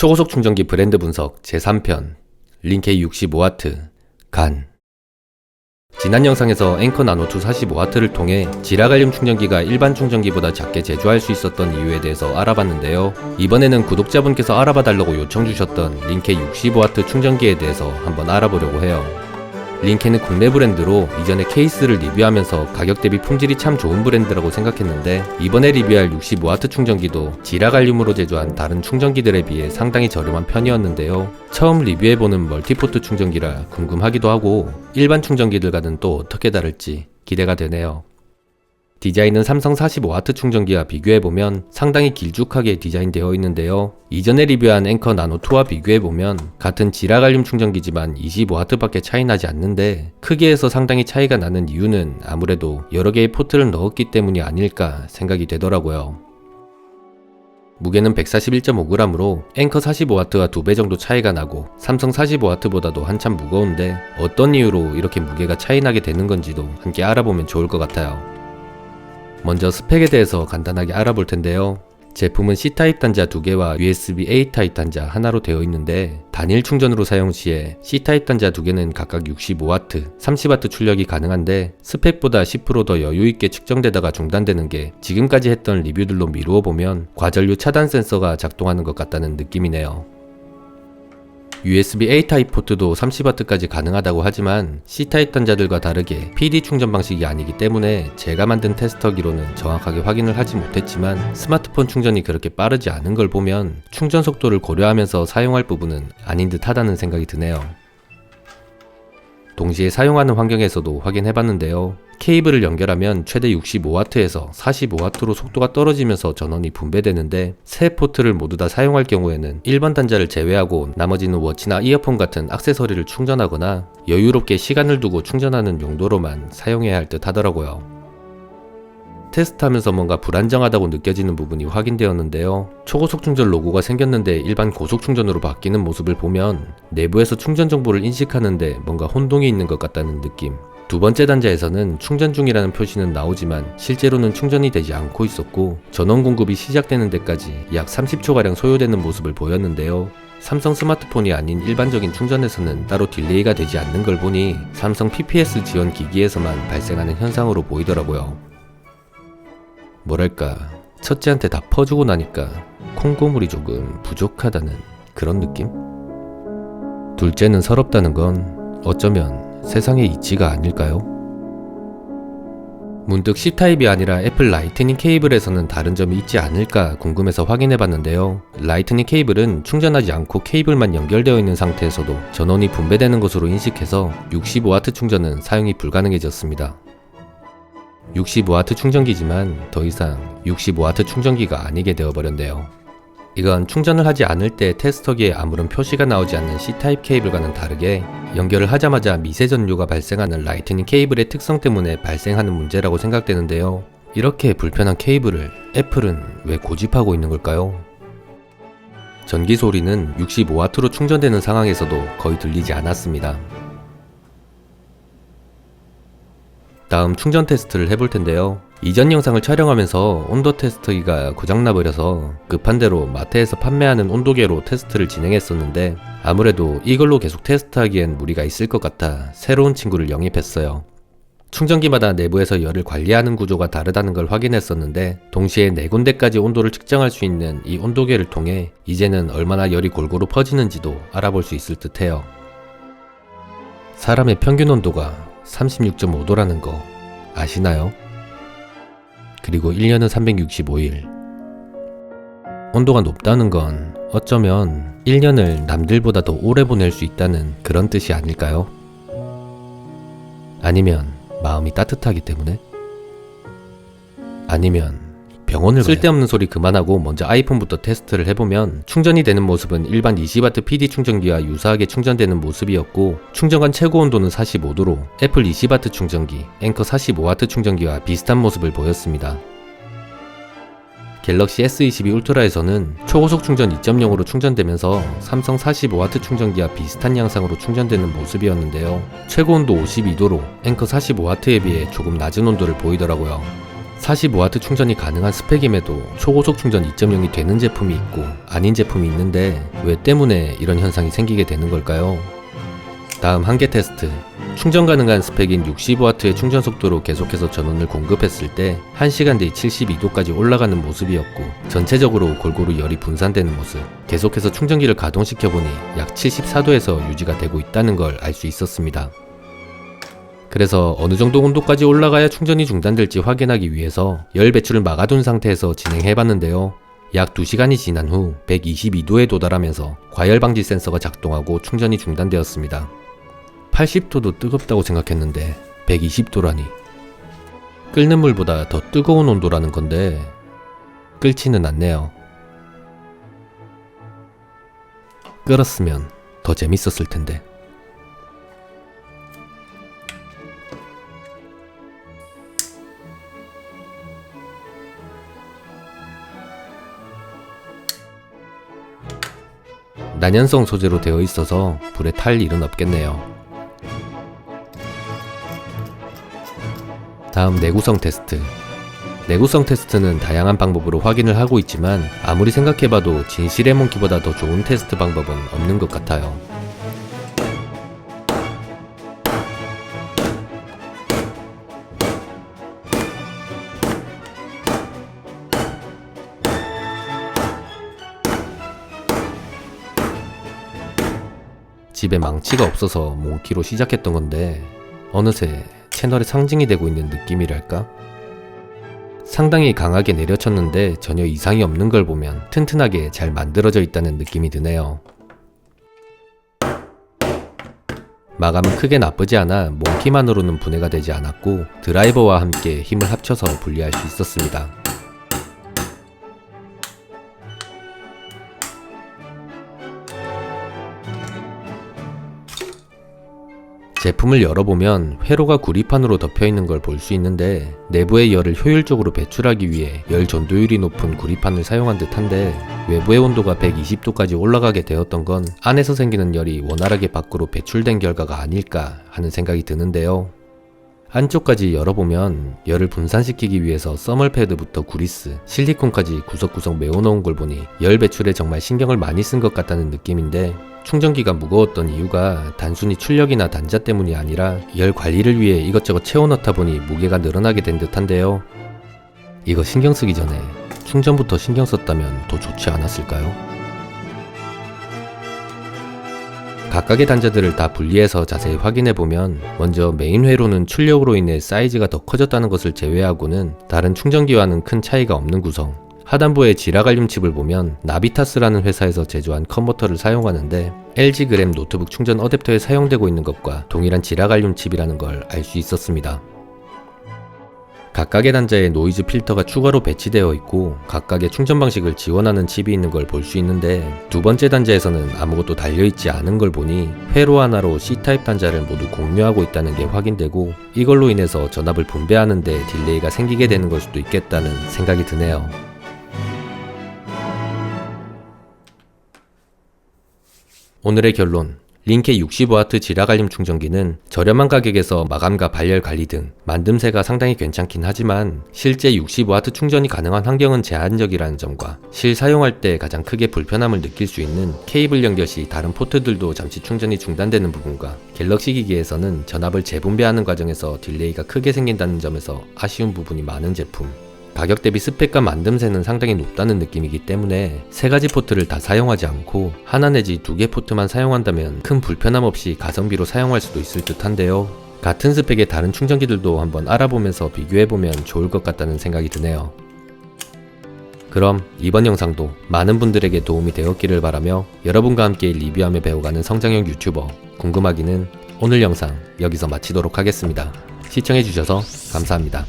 초고속 충전기 브랜드 분석 제3편 링케이 65W 간. 지난 영상에서 앵커 나노2 45W를 통해 지라갈륨 충전기가 일반 충전기보다 작게 제조할 수 있었던 이유에 대해서 알아봤는데요. 이번에는 구독자분께서 알아봐달라고 요청 주셨던 링케이 65W 충전기에 대해서 한번 알아보려고 해요. 링케이는 국내 브랜드로 이전에 케이스를 리뷰하면서 가격 대비 품질이 참 좋은 브랜드라고 생각했는데, 이번에 리뷰할 65W 충전기도 지라갈륨으로 제조한 다른 충전기들에 비해 상당히 저렴한 편이었는데요. 처음 리뷰해보는 멀티포트 충전기라 궁금하기도 하고 일반 충전기들과는 또 어떻게 다를지 기대가 되네요. 디자인은 삼성 45W 충전기와 비교해보면 상당히 길쭉하게 디자인되어 있는데요. 이전에 리뷰한 앵커 나노2와 비교해보면 같은 지라갈륨 충전기지만 25W 밖에 차이 나지 않는데, 크기에서 상당히 차이가 나는 이유는 아무래도 여러 개의 포트를 넣었기 때문이 아닐까 생각이 되더라고요. 무게는 141.5g으로 앵커 45W와 2배 정도 차이가 나고 삼성 45W보다도 한참 무거운데, 어떤 이유로 이렇게 무게가 차이 나게 되는 건지도 함께 알아보면 좋을 것 같아요. 먼저 스펙에 대해서 간단하게 알아볼 텐데요. 제품은 C타입 단자 2개와 USB-A 타입 단자 하나로 되어 있는데, 단일 충전으로 사용 시에 C타입 단자 2개는 각각 65W, 30W 출력이 가능한데 스펙보다 10% 더 여유있게 측정되다가 중단되는 게 지금까지 했던 리뷰들로 미루어 보면 과전류 차단 센서가 작동하는 것 같다는 느낌이네요. USB-A 타입 포트도 30W까지 가능하다고 하지만 C타입 단자들과 다르게 PD 충전 방식이 아니기 때문에 제가 만든 테스터기로는 정확하게 확인을 하지 못했지만, 스마트폰 충전이 그렇게 빠르지 않은 걸 보면 충전 속도를 고려하면서 사용할 부분은 아닌 듯 하다는 생각이 드네요. 동시에 사용하는 환경에서도 확인해봤는데요. 케이블을 연결하면 최대 65W에서 45W로 속도가 떨어지면서 전원이 분배되는데, 세 포트를 모두 다 사용할 경우에는 1번 단자를 제외하고 나머지는 워치나 이어폰 같은 액세서리를 충전하거나 여유롭게 시간을 두고 충전하는 용도로만 사용해야 할 듯 하더라고요. 테스트하면서 뭔가 불안정하다고 느껴지는 부분이 확인되었는데요. 초고속 충전 로고가 생겼는데 일반 고속 충전으로 바뀌는 모습을 보면 내부에서 충전 정보를 인식하는데 뭔가 혼동이 있는 것 같다는 느낌. 두 번째 단자에서는 충전 중이라는 표시는 나오지만 실제로는 충전이 되지 않고 있었고, 전원 공급이 시작되는 데까지 약 30초가량 소요되는 모습을 보였는데요. 삼성 스마트폰이 아닌 일반적인 충전에서는 따로 딜레이가 되지 않는 걸 보니 삼성 PPS 지원 기기에서만 발생하는 현상으로 보이더라고요. 뭐랄까, 첫째한테 다 퍼주고 나니까 콩고물이 조금 부족하다는 그런 느낌? 둘째는 서럽다는 건 어쩌면 세상의 이치가 아닐까요? 문득 C타입이 아니라 애플 라이트닝 케이블에서는 다른 점이 있지 않을까 궁금해서 확인해봤는데요. 라이트닝 케이블은 충전하지 않고 케이블만 연결되어 있는 상태에서도 전원이 분배되는 것으로 인식해서 65W 충전은 사용이 불가능해졌습니다. 65W 충전기지만 더 이상 65W 충전기가 아니게 되어버렸네요. 이건 충전을 하지 않을 때 테스터기에 아무런 표시가 나오지 않는 C타입 케이블과는 다르게 연결을 하자마자 미세 전류가 발생하는 라이트닝 케이블의 특성 때문에 발생하는 문제라고 생각되는데요. 이렇게 불편한 케이블을 애플은 왜 고집하고 있는 걸까요? 전기 소리는 65W로 충전되는 상황에서도 거의 들리지 않았습니다. 다음 충전 테스트를 해볼 텐데요. 이전 영상을 촬영하면서 온도 테스터기가 고장나버려서 급한대로 마트에서 판매하는 온도계로 테스트를 진행했었는데, 아무래도 이걸로 계속 테스트하기엔 무리가 있을 것 같아 새로운 친구를 영입했어요. 충전기마다 내부에서 열을 관리하는 구조가 다르다는 걸 확인했었는데, 동시에 4군데까지 온도를 측정할 수 있는 이 온도계를 통해 이제는 얼마나 열이 골고루 퍼지는지도 알아볼 수 있을 듯 해요. 사람의 평균 온도가 36.5도라는 거 아시나요? 그리고 1년은 365일. 온도가 높다는 건 어쩌면 1년을 남들보다 더 오래 보낼 수 있다는 그런 뜻이 아닐까요? 아니면 마음이 따뜻하기 때문에? 아니면 병원을 쓸데없는 소리 그만하고 먼저 아이폰부터 테스트를 해보면 충전이 되는 모습은 일반 20W PD 충전기와 유사하게 충전되는 모습이었고, 충전관 최고 온도는 45도로 애플 20W 충전기, 앵커 45W 충전기와 비슷한 모습을 보였습니다. 갤럭시 S22 울트라에서는 초고속 충전 2.0으로 충전되면서 삼성 45W 충전기와 비슷한 양상으로 충전되는 모습이었는데요. 최고 온도 52도로 앵커 45W에 비해 조금 낮은 온도를 보이더라고요. 45W 충전이 가능한 스펙임에도 초고속 충전 2.0이 되는 제품이 있고 아닌 제품이 있는데 왜 때문에 이런 현상이 생기게 되는 걸까요? 다음 한계 테스트. 충전 가능한 스펙인 65W의 충전 속도로 계속해서 전원을 공급했을 때 1시간 뒤 72도까지 올라가는 모습이었고 전체적으로 골고루 열이 분산되는 모습, 계속해서 충전기를 가동시켜보니 약 74도에서 유지가 되고 있다는 걸 알 수 있었습니다. 그래서 어느 정도 온도까지 올라가야 충전이 중단될지 확인하기 위해서 열 배출을 막아둔 상태에서 진행해봤는데요. 약 2시간이 지난 후 122도에 도달하면서 과열 방지 센서가 작동하고 충전이 중단되었습니다. 80도도 뜨겁다고 생각했는데 120도라니. 끓는 물보다 더 뜨거운 온도라는 건데 끓지는 않네요. 끓었으면 더 재밌었을 텐데. 난연성 소재로 되어 있어서 불에 탈 일은 없겠네요. 다음 내구성 테스트. 내구성 테스트는 다양한 방법으로 확인을 하고 있지만 아무리 생각해봐도 진실의 몽키보다 더 좋은 테스트 방법은 없는 것 같아요. 집에 망치가 없어서 몽키로 시작했던 건데 어느새 채널의 상징이 되고 있는 느낌이랄까? 상당히 강하게 내려쳤는데 전혀 이상이 없는 걸 보면 튼튼하게 잘 만들어져 있다는 느낌이 드네요. 마감은 크게 나쁘지 않아 몽키만으로는 분해가 되지 않았고 드라이버와 함께 힘을 합쳐서 분리할 수 있었습니다. 제품을 열어보면 회로가 구리판으로 덮여있는 걸 볼 수 있는데 내부의 열을 효율적으로 배출하기 위해 열 전도율이 높은 구리판을 사용한 듯한데 외부의 온도가 120도까지 올라가게 되었던 건 안에서 생기는 열이 원활하게 밖으로 배출된 결과가 아닐까 하는 생각이 드는데요. 안쪽까지 열어보면 열을 분산시키기 위해서 써멀패드부터 구리스, 실리콘까지 구석구석 메워놓은 걸 보니 열 배출에 정말 신경을 많이 쓴 것 같다는 느낌인데 충전기가 무거웠던 이유가 단순히 출력이나 단자 때문이 아니라 열 관리를 위해 이것저것 채워넣다 보니 무게가 늘어나게 된 듯한데요. 이거 신경 쓰기 전에 충전부터 신경 썼다면 더 좋지 않았을까요? 각각의 단자들을 다 분리해서 자세히 확인해보면 먼저 메인 회로는 출력으로 인해 사이즈가 더 커졌다는 것을 제외하고는 다른 충전기와는 큰 차이가 없는 구성. 하단부의 지라갈륨 칩을 보면 나비타스라는 회사에서 제조한 컨버터를 사용하는데 LG 그램 노트북 충전 어댑터에 사용되고 있는 것과 동일한 지라갈륨 칩이라는 걸 알 수 있었습니다. 각각의 단자에 노이즈 필터가 추가로 배치되어 있고 각각의 충전 방식을 지원하는 칩이 있는 걸 볼 수 있는데 두 번째 단자에서는 아무것도 달려있지 않은 걸 보니 회로 하나로 C타입 단자를 모두 공유하고 있다는 게 확인되고 이걸로 인해서 전압을 분배하는 데 딜레이가 생기게 되는 걸 수도 있겠다는 생각이 드네요. 오늘의 결론. 링케 65W 지라갈륨 충전기는 저렴한 가격에서 마감과 발열 관리 등 만듦새가 상당히 괜찮긴 하지만 실제 65W 충전이 가능한 환경은 제한적이라는 점과 실사용할 때 가장 크게 불편함을 느낄 수 있는 케이블 연결 시 다른 포트들도 잠시 충전이 중단되는 부분과 갤럭시 기기에서는 전압을 재분배하는 과정에서 딜레이가 크게 생긴다는 점에서 아쉬운 부분이 많은 제품. 가격 대비 스펙과 만듦새는 상당히 높다는 느낌이기 때문에 세 가지 포트를 다 사용하지 않고 하나 내지 두 개 포트만 사용한다면 큰 불편함 없이 가성비로 사용할 수도 있을 듯한데요. 같은 스펙의 다른 충전기들도 한번 알아보면서 비교해보면 좋을 것 같다는 생각이 드네요. 그럼 이번 영상도 많은 분들에게 도움이 되었기를 바라며 여러분과 함께 리뷰하며 배워가는 성장형 유튜버 궁금하기는 오늘 영상 여기서 마치도록 하겠습니다. 시청해주셔서 감사합니다.